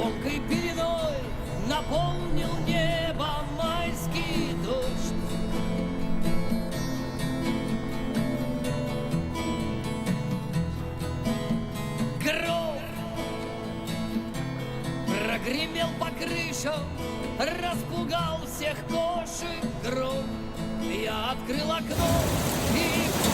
Тонкой пеленой наполнил небо майский дождь. Гром прогремел по крышам, распугал всех кошек гром. Я открыл окно и